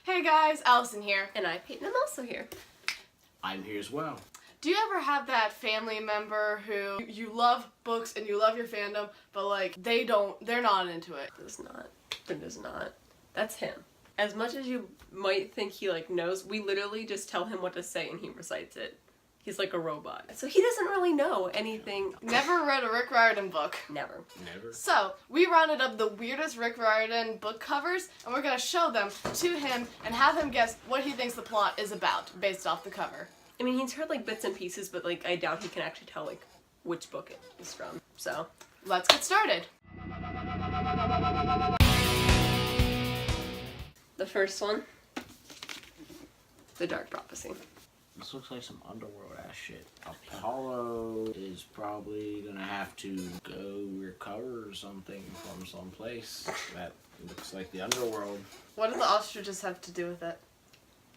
Hey guys, Allison here. And I'm Peyton, I'm also here. I'm here as well. Do you ever have that family member who you love books and you love your fandom, but like they're not into it? It does not. That's him. As much as you might think he like knows, we literally just tell him what to say and he recites it. He's like a robot. So he doesn't really know anything. Never read a Rick Riordan book. Never. So, we rounded up the weirdest Rick Riordan book covers, and we're gonna show them to him and have him guess what he thinks the plot is about, based off the cover. I mean, he's heard like bits and pieces, but like I doubt he can actually tell like which book it is from. So, let's get started. The first one, The Dark Prophecy. This looks like some underworld ass shit. Apollo is probably gonna have to go recover something from someplace. That looks like the underworld. What do the ostriches have to do with it?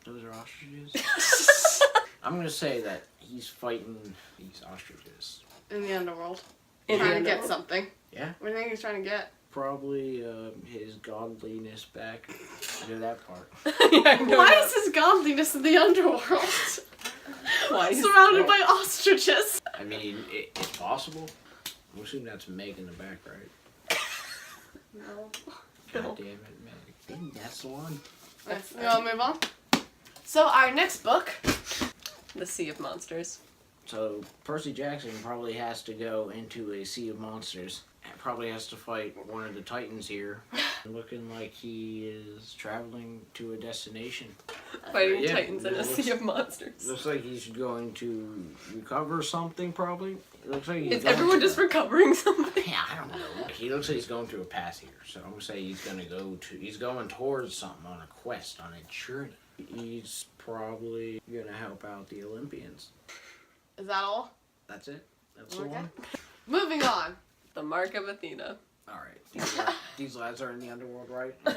Those are ostriches? I'm gonna say that he's fighting these ostriches. In the underworld. In trying the to get underworld? something. Yeah? What do you think he's trying to get? Probably his godliness back. I know that part. Why is his godliness in the underworld? Why is Surrounded by ostriches. I mean, it's possible. I'm assuming that's Meg in the back, right? No. God damn it, Meg. That's the one. You wanna move on? So our next book, The Sea of Monsters. So Percy Jackson probably has to go into a sea of monsters. And probably has to fight one of the Titans here. Looking like he is traveling to a destination. Fighting Yeah, Titans in a it sea of monsters. Looks like he's going to recover something, probably. It looks like he's Is going everyone to just recovering something? Yeah, I don't know. He looks like he's going through a pass here, so I'm gonna say he's going towards something on a quest, on a journey. He's probably gonna help out the Olympians. is that all? That's it. That's the Okay. one. Moving on. The Mark of Athena. All right, these lads are in the underworld, right? And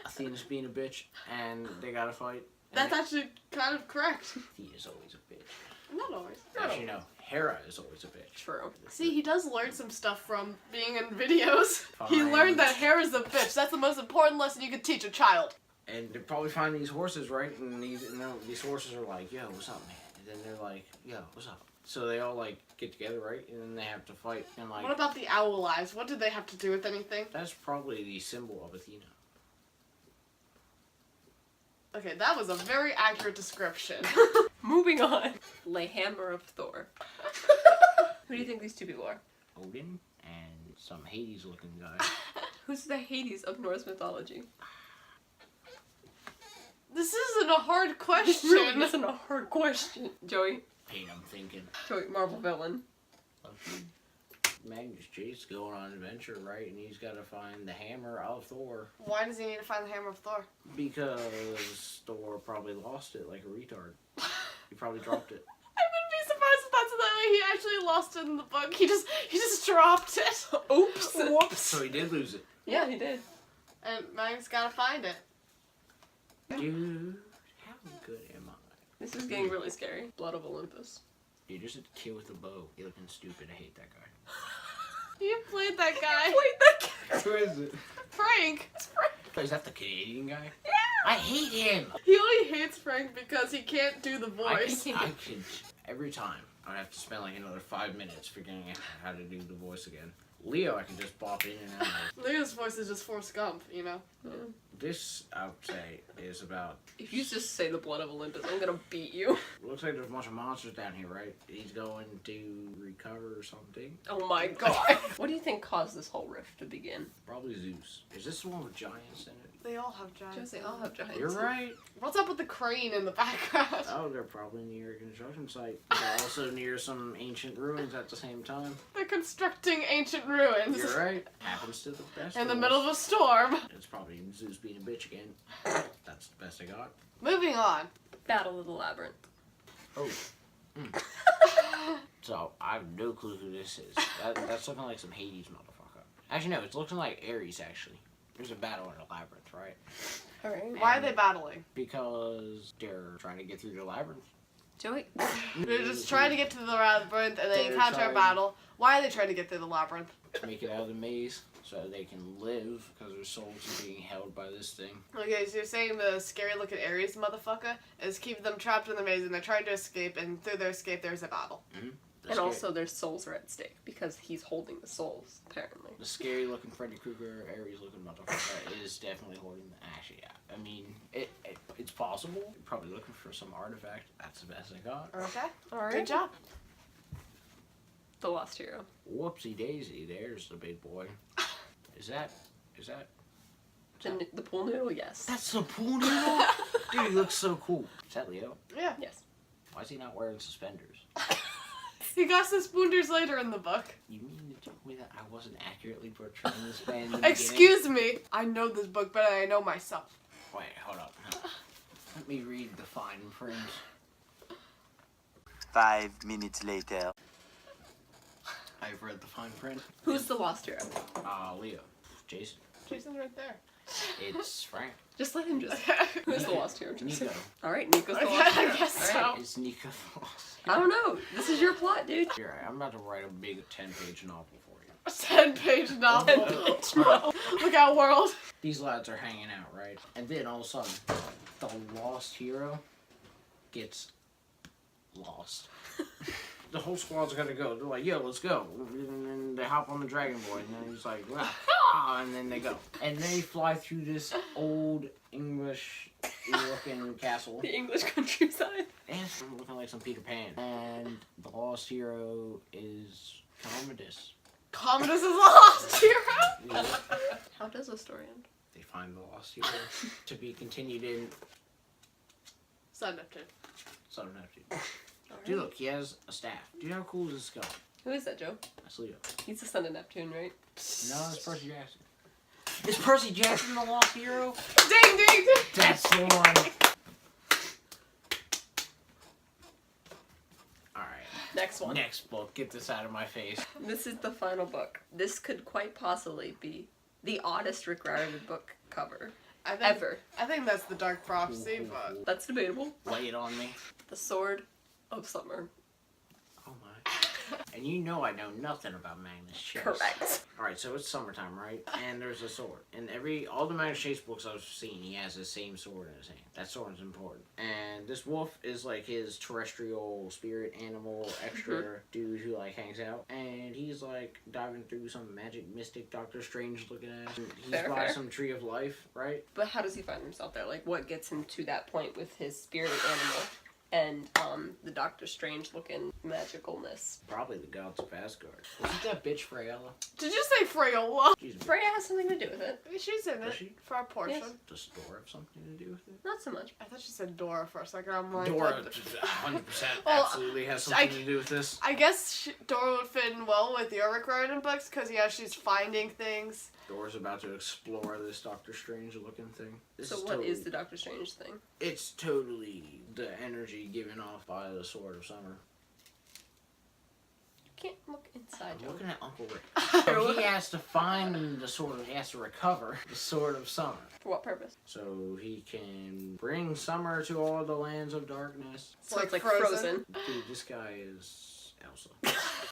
Athena's being a bitch, and they gotta fight. That's actually kind of correct. Athena's always a bitch. Not always. Actually, no. Hera is always a bitch. True. See, he does learn some stuff from being in videos. He Fine. learned that hair is a bitch. That's the most important lesson you could teach a child. And they probably find these horses, right? And these horses are like, "Yo, what's up, man?" And then they're like, "Yo, what's up?" So they all like get together, right? And then they have to fight. And like, What about the owl eyes? What did they have to do with anything? that's probably the symbol of Athena. Okay, that was a very accurate description. Moving on. The Hammer of Thor. Who do you think these two people are? Odin and some Hades-looking guy. Who's the Hades of Norse mythology? This isn't a hard This question. really isn't a hard question. Joey. Pain, I'm thinking. Joey, Marvel villain. Magnus Chase going on an adventure, right? And he's got to find the hammer of Thor. Why does he need to find the hammer of Thor? Because Thor probably lost it like a retard. He probably dropped it. I wouldn't be surprised if that's the way he actually lost it in the book. He just dropped it. Oops. Whoops. So he did lose it. Yeah, he did. And Magnus gotta find it. Dude, how good am I? This is getting really scary. Blood of Olympus. You're just a kid with a bow. You're looking stupid. I hate that guy. You played that guy. Wait, that guy. Who is it? Frank. It's Frank. Oh, is that the Canadian guy? Yeah. I hate him. He only hates Frank because he can't do the I voice. could every time I'd have to spend like another 5 minutes figuring out how to do the voice again. Leo, I can just bop in and out. Leo's voice is just Forrest Gump, you know? Yeah. This, I would say, is about. If you just say the Blood of Olympus, I'm gonna beat you. Looks like there's a bunch of monsters down here, right? He's going to recover something. Oh my god. What do you think caused this whole rift to begin? Probably Zeus. Is this the one with giants in it? They all have giants. Just they all have giants. You're right. What's up with the crane in the background? Oh, they're probably near a construction site. They're also near some ancient ruins at the same time. They're constructing ancient ruins. You're right. Happens to the best In the of us. middle of a storm. It's probably Zeus being a bitch again. That's the best I got. Moving on. Battle of the Labyrinth. Oh. So, I have no clue who this is. That's looking like some Hades motherfucker. Actually, no, it's looking like Ares, actually. There's a battle in a labyrinth, right? Alright. Why are they battling? Because they're trying to get through the labyrinth. Joey. They're just trying to get to the labyrinth and they They're encounter a trying- battle. Why are they trying to get through the labyrinth? To make it out of the maze so they can live because their souls are being held by this thing. Okay, so you're saying the scary looking Ares motherfucker is keeping them trapped in the maze and they're trying to escape, and through their escape there's a battle. And also their souls are at stake because he's holding the souls, apparently. The scary looking Freddy Krueger, Ares looking motherfucker is definitely holding the. Actually, yeah. I mean, it's possible. You're probably looking for some artifact. That's the best I got. Okay, Alright. good job. The Lost Hero. Whoopsie daisy, there's the big boy. Is that? The pool noodle, yes. That's the pool noodle? Dude, he looks so cool. Is that Leo? Yeah. Yes. Why is he not wearing suspenders? He got suspenders later in the book. You mean to tell me that I wasn't accurately portraying this man in the beginning? Excuse me. I know this book better than I know myself. Wait, hold up. Let me read the fine print. 5 minutes later. I've read the fine print. Who's the Lost Hero? Leo. Jason. Jason's right there. It's Frank. Just let him just. Who's the Lost Hero? Jason? Nico. Alright, Nico's the Okay, Lost I Hero. guess Alright. so. It's Nico the Lost. I don't know. This is your plot, dude. You're right. I'm about to write a big 10-page novel for you. A 10-page novel. 10-page novel. Look out, world. These lads are hanging out, right? And then all of a sudden, the Lost Hero gets lost. The whole squad's gonna go. They're like, yo, let's go. And then they hop on the Dragon Boy, and then he's like, ah, and then they go. And they fly through this old English-looking castle. The English countryside. And it's looking like some Peter Pan. And the Lost Hero is Commodus. Commodus is a lost hero. How does the story end? They find the Lost Hero to be continued in Son Neptune. Son of Neptune. Alright. Dude, look, he has a staff. Dude, how cool is this guy? Who is that, Joe? That's Leo. He's the son of Neptune, right? No, it's Percy Jackson. Is Percy Jackson the Lost Hero? Ding, ding, ding. That's the one. Alright. Next one. Next book. Get this out of my face. This is the final book. This could quite possibly be the oddest Rick Riordan book cover I think, ever. I think that's the Dark Prophecy, but That's debatable. Lay it on me. The Sword of Summer. Oh my. And you know I know nothing about Magnus Chase. Correct. Alright, so it's summertime, right? And there's a sword. And all the Magnus Chase books I've seen, he has the same sword in his hand. That sword is important. And this wolf is like his terrestrial spirit animal, extra dude who like hangs out. And he's like diving through some magic mystic Doctor Strange looking ass. He's Fair, by fair. some tree of life, right? But how does he find himself there? Like, what gets him to that point with his spirit animal and the Doctor Strange looking magicalness? Probably the gods of Asgard. Wasn't that bitch Freyella? did you say Freyola? Freya has something to do with it. She's in Does it she? for a portion. Yes. Does Thor have something to do with it? Not so much. I thought she said Dora for a second. I'm like, Dora, what? 100% Well, absolutely has something to do with this. I guess Dora would fit in well with your Rick Riordan books because, yeah, she's finding things. Dora's about to explore this Doctor Strange looking thing. This So what totally, is the Doctor Strange thing? It's totally the energy given off by the Sword of Summer. You can't look inside, I'm Joe. looking at Uncle Rick. So he has to find the sword. He has to recover the Sword of Summer, For what purpose? so he can bring summer to all the lands of darkness. So it's like Frozen. Dude, this guy is Elsa.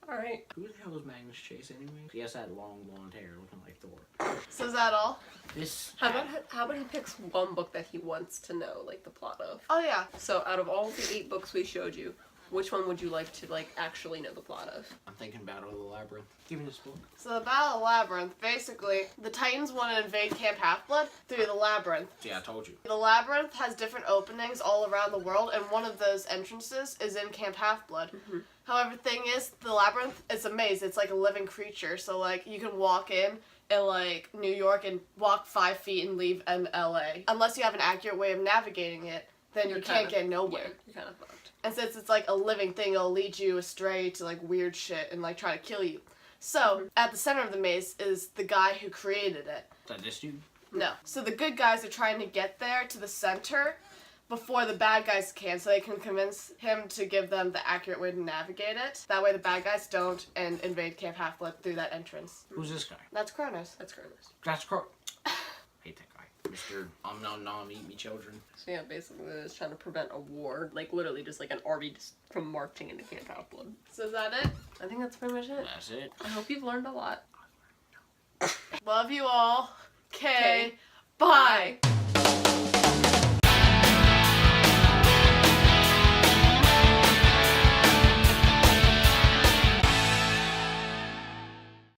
Alright. Who the hell is Magnus Chase anyway? He has that long blonde hair, looking like Thor. So is that all? This. How about he picks one book that he wants to know, like, the plot of? Oh, yeah. So out of all the 8 books we showed you, which one would you like to, like, actually know the plot of? I'm thinking Battle Labyrinth. Give me this book. So the Battle Labyrinth, basically, the Titans want to invade Camp Half-Blood through the Labyrinth. See, I told you. The Labyrinth has different openings all around the world, and one of those entrances is in Camp Half-Blood. Mm-hmm. However, the thing is, the Labyrinth is a maze. It's like a living creature, so, like, you can walk in, like, New York and walk 5 feet and leave in LA. Unless you have an accurate way of navigating it, then you can't get nowhere. Yeah, you're kind of fucked. And since it's like a living thing, it'll lead you astray to like weird shit and like try to kill you. So, at the center of the maze is the guy who created it. Is that this dude? No. So the good guys are trying to get there to the center before the bad guys can, so they can convince him to give them the accurate way to navigate it. That way the bad guys don't and invade Camp Half-Blood through that entrance. Who's this guy? That's Kronos. That's Cronus. That's Crow. Hate that guy. Mr. Nom Nom, eat me children. So yeah, basically they're just trying to prevent a war. Like literally just like an army just from marching into Camp Half-Blood. So is that it? I think that's pretty much it. That's it. I hope you've learned a lot. Love you all. Okay. Okay. Bye.